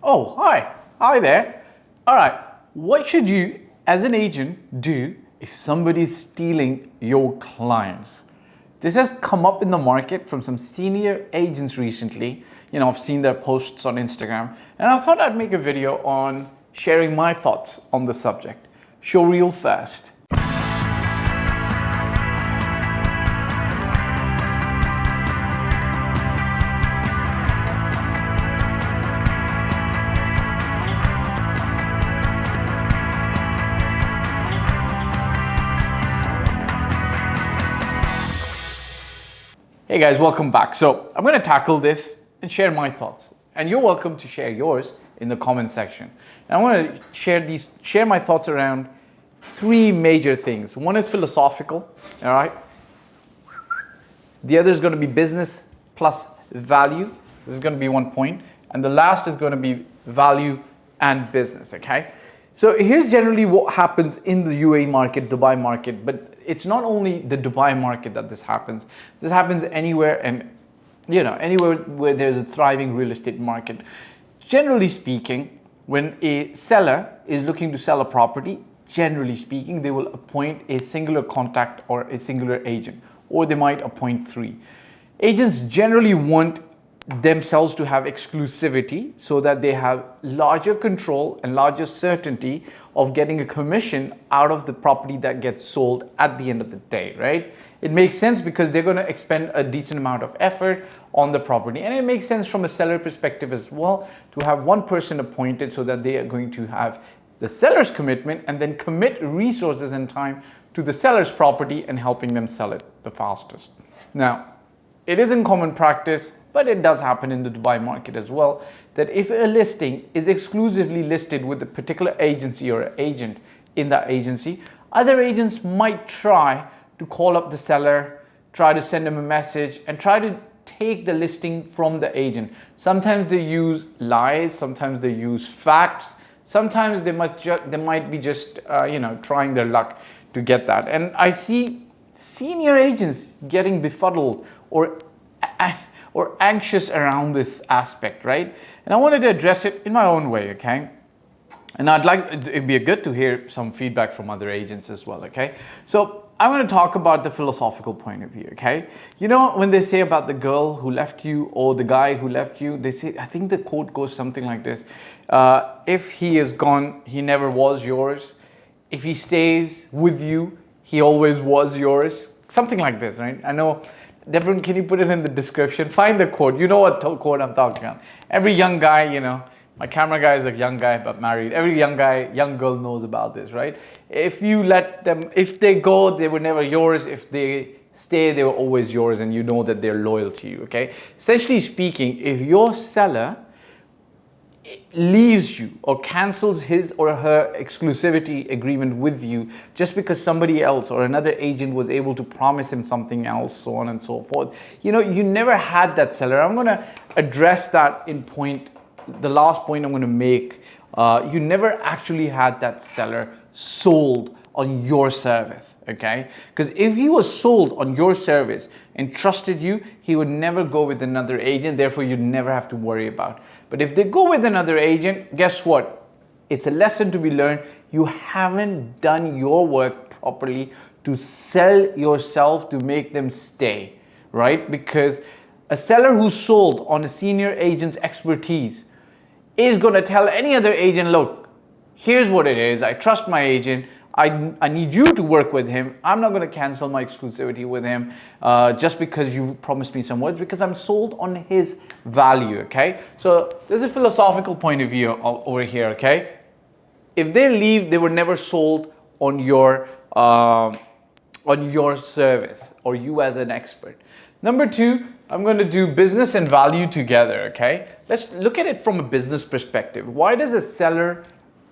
Oh, hi. Hi there. All right. What should you, as an agent, do if somebody's stealing your clients? This has come up in the market from some senior agents recently. I've seen their posts on Instagram, and I thought I'd make a video on sharing my thoughts on the subject. Show real fast. Hey guys, welcome back. So I'm going to tackle this and share my thoughts, and you're welcome to share yours in the comment section. And I want to share my thoughts around three major things. One is philosophical, all right. The other is going to be business plus value. This is going to be one point, and the last is going to be value and business. Okay. So here's generally what happens in the UAE market, Dubai market, but it's not only the Dubai market that this happens. This happens anywhere, and anywhere where there's a thriving real estate market. Generally speaking, when a seller is looking to sell a property, generally speaking, they will appoint a singular contact or a singular agent, or they might appoint three. Agents generally want themselves to have exclusivity so that they have larger control and larger certainty of getting a commission out of the property that gets sold at the end of the day, right? It makes sense because they're going to expend a decent amount of effort on the property, and it makes sense from a seller perspective as well to have one person appointed so that they are going to have the seller's commitment and then commit resources and time to the seller's property and helping them sell it the fastest. Now, it isn't common practice, but it does happen in the Dubai market as well, that if a listing is exclusively listed with a particular agency or agent in that agency, other agents might try to call up the seller, try to send them a message, and try to take the listing from the agent. Sometimes they use lies, sometimes they use facts, sometimes they might be just trying their luck to get that. And I see senior agents getting befuddled or anxious around this aspect, right? And I wanted to address it in my own way, okay? And it'd be good to hear some feedback from other agents as well, okay? So I'm going to talk about the philosophical point of view, okay? When they say about the girl who left you or the guy who left you, they say, I think the quote goes something like this. If he is gone, he never was yours. If he stays with you, he always was yours. Something like this, right? I know. Deborah, can you put it in the description? Find the quote. You know what quote I'm talking about. Every young guy, my camera guy is a young guy but married. Every young girl knows about this, right? If you let them, if they go, they were never yours. If they stay, they were always yours, and you know that they're loyal to you, okay? Essentially speaking, if your seller leaves you or cancels his or her exclusivity agreement with you just because somebody else or another agent was able to promise him something else, so on and so forth, you never had that seller. I'm going to address that in the last point I'm going to make. You never actually had that seller sold on your service, okay? Because if he was sold on your service and trusted you, he would never go with another agent, therefore you'd never have to worry about. But if they go with another agent, guess what? It's a lesson to be learned. You haven't done your work properly to sell yourself to make them stay, right? Because a seller who's sold on a senior agent's expertise is going to tell any other agent, look, here's what it is. I trust my agent. I need you to work with him. I'm not going to cancel my exclusivity with him just because you promised me some words, because I'm sold on his value, okay? So there's a philosophical point of view over here, okay? If they leave, they were never sold on your service or you as an expert. Number two, I'm going to do business and value together, okay? Let's look at it from a business perspective. Why does a seller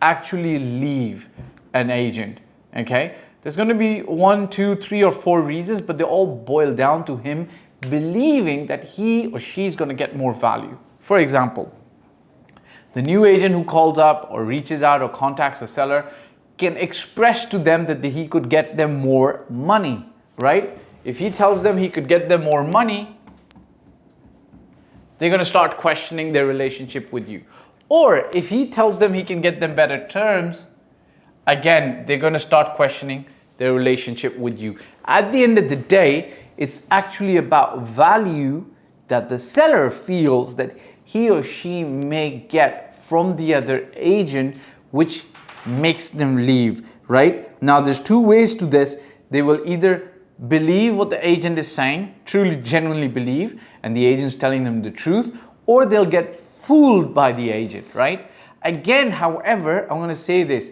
actually leave an agent, okay? There's going to be 1, 2, 3, or 4 reasons, but they all boil down to him believing that he or she is going to get more value. For example, the new agent who calls up or reaches out or contacts a seller can express to them that he could get them more money, right? If he tells them he could get them more money, they're going to start questioning their relationship with you. Or if he tells them he can get them better terms, again, they're going to start questioning their relationship with you. At the end of the day, it's actually about value that the seller feels that he or she may get from the other agent, which makes them leave, right? Now, there's two ways to this. They will either believe what the agent is saying, truly, genuinely believe, and the agent's telling them the truth, or they'll get fooled by the agent, right? Again, however, I'm going to say this.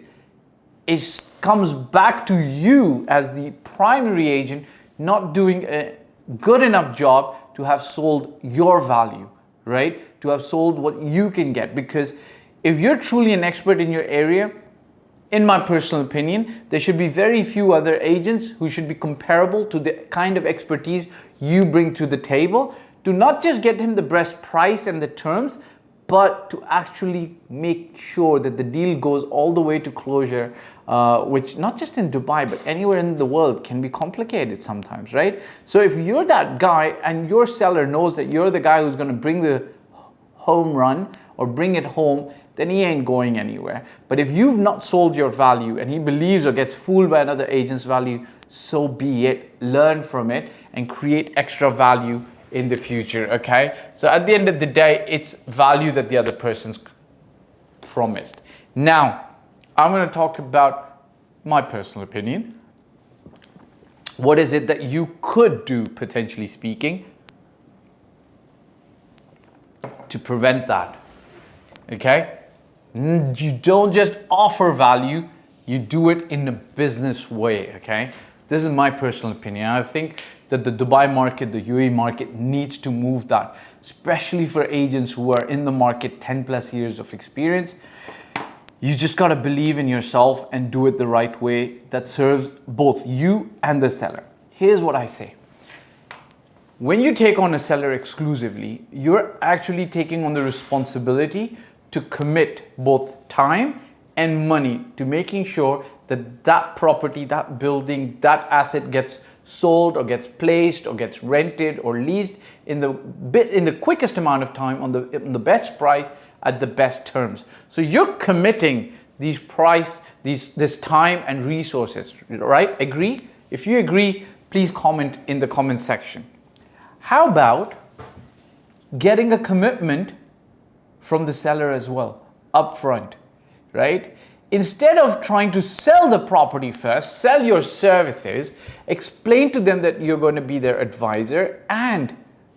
It comes back to you as the primary agent not doing a good enough job to have sold your value, right? To have sold what you can get. Because if you're truly an expert in your area, in my personal opinion, there should be very few other agents who should be comparable to the kind of expertise you bring to the table to not just get him the best price and the terms, but to actually make sure that the deal goes all the way to closure, which not just in Dubai, but anywhere in the world can be complicated sometimes, right? So if you're that guy and your seller knows that you're the guy who's going to bring the home run or bring it home, then he ain't going anywhere. But if you've not sold your value and he believes or gets fooled by another agent's value, so be it. Learn from it and create extra value in the future, okay? So at the end of the day, it's value that the other person's promised. Now, I'm going to talk about my personal opinion. What is it that you could do, potentially speaking, to prevent that? Okay? You don't just offer value, you do it in a business way, okay? This is my personal opinion. I think that the Dubai market, the UAE market needs to move that, especially for agents who are in the market 10 plus years of experience. You just got to believe in yourself and do it the right way that serves both you and the seller. Here's what I say. When you take on a seller exclusively, you're actually taking on the responsibility to commit both time and money to making sure that that property, that building, that asset gets sold or gets placed or gets rented or leased in the quickest amount of time on the best price at the best terms. So you're committing this time and resources, right? Agree? If you agree, please comment in the comment section. How about getting a commitment from the seller as well, upfront, right? Instead of trying to sell the property first, sell your services, explain to them that you're going to be their advisor, and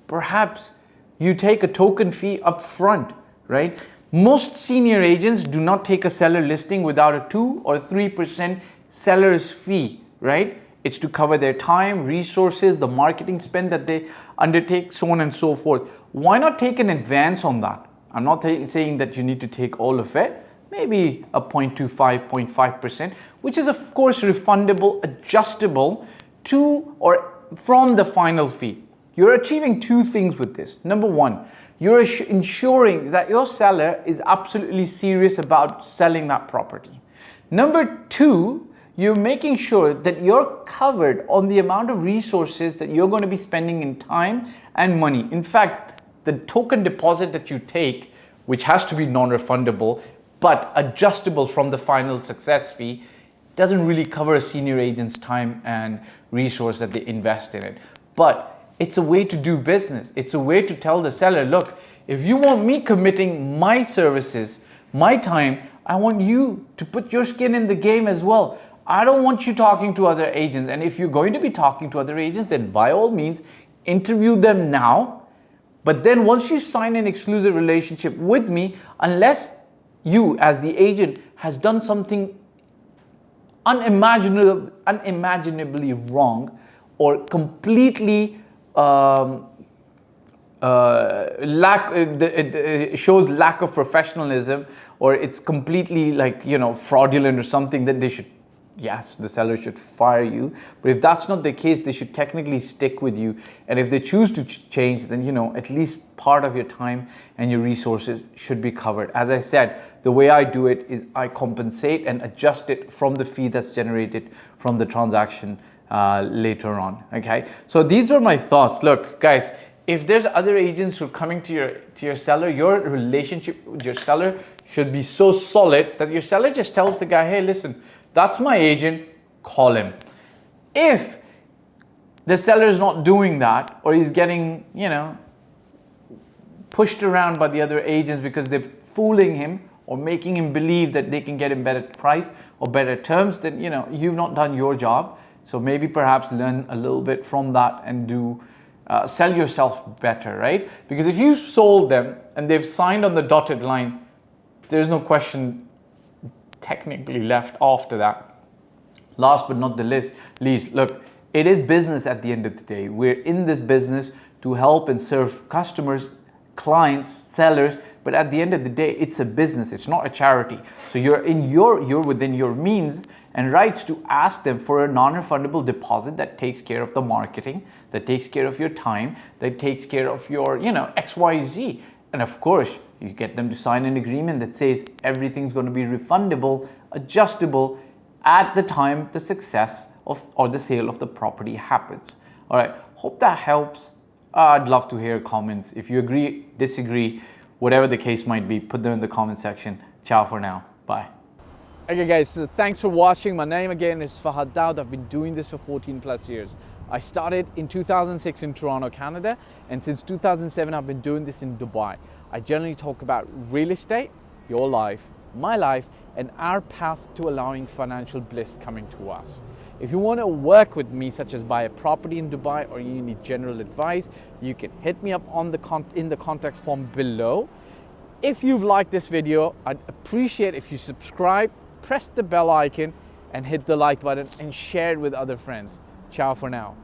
perhaps you take a token fee up front, right? Most senior agents do not take a seller listing without a 2 or 3% seller's fee, right? It's to cover their time, resources, the marketing spend that they undertake, so on and so forth. Why not take an advance on that? I'm not saying that you need to take all of it. Maybe a 0.25, 0.5%, which is of course refundable, adjustable to or from the final fee. You're achieving two things with this. Number one, you're ensuring that your seller is absolutely serious about selling that property. Number two, you're making sure that you're covered on the amount of resources that you're going to be spending in time and money. In fact, the token deposit that you take, which has to be non-refundable, but adjustable from the final success fee, doesn't really cover a senior agent's time and resource that they invest in it. But it's a way to do business. It's a way to tell the seller, look, if you want me committing my services, my time, I want you to put your skin in the game as well. I don't want you talking to other agents. And if you're going to be talking to other agents, then by all means, interview them now. But then once you sign an exclusive relationship with me, unless you as the agent has done something unimaginably wrong or completely it shows lack of professionalism, or it's completely fraudulent or something, then they should, yes, the seller should fire you. But if that's not the case, they should technically stick with you. And if they choose to change, then at least part of your time and your resources should be covered. As I said, the way I do it is I compensate and adjust it from the fee that's generated from the transaction later on. Okay, so these are my thoughts. Look, guys, If there's other agents who are coming to your seller, your relationship with your seller should be so solid that your seller just tells the guy, hey, listen, that's my agent, call him. If the seller is not doing that, or he's getting, pushed around by the other agents because they're fooling him or making him believe that they can get him better price or better terms, then you've not done your job. So maybe perhaps learn a little bit from that and sell yourself better, right? Because if you sold them and they've signed on the dotted line, there's no question technically left after that. Last but not the least, look, it is business at the end of the day. We're in this business to help and serve customers, clients, sellers, but at the end of the day, it's a business, it's not a charity. So you're within your means and rights to ask them for a non-refundable deposit that takes care of the marketing, that takes care of your time, that takes care of your, XYZ. And of course, you get them to sign an agreement that says everything's going to be refundable, adjustable at the time the success or the sale of the property happens. All right, hope that helps. I'd love to hear comments. If you agree, disagree, whatever the case might be, put them in the comment section. Ciao for now. Bye. Okay guys, so thanks for watching. My name again is Fahad Daud. I've been doing this for 14 plus years. I started in 2006 in Toronto, Canada, and since 2007 I've been doing this in Dubai. I generally talk about real estate, your life, my life, and our path to allowing financial bliss coming to us. If you want to work with me, such as buy a property in Dubai, or you need general advice, you can hit me up on in the contact form below. If you've liked this video, I'd appreciate if you subscribe, press the bell icon, and hit the like button and share it with other friends. Ciao for now.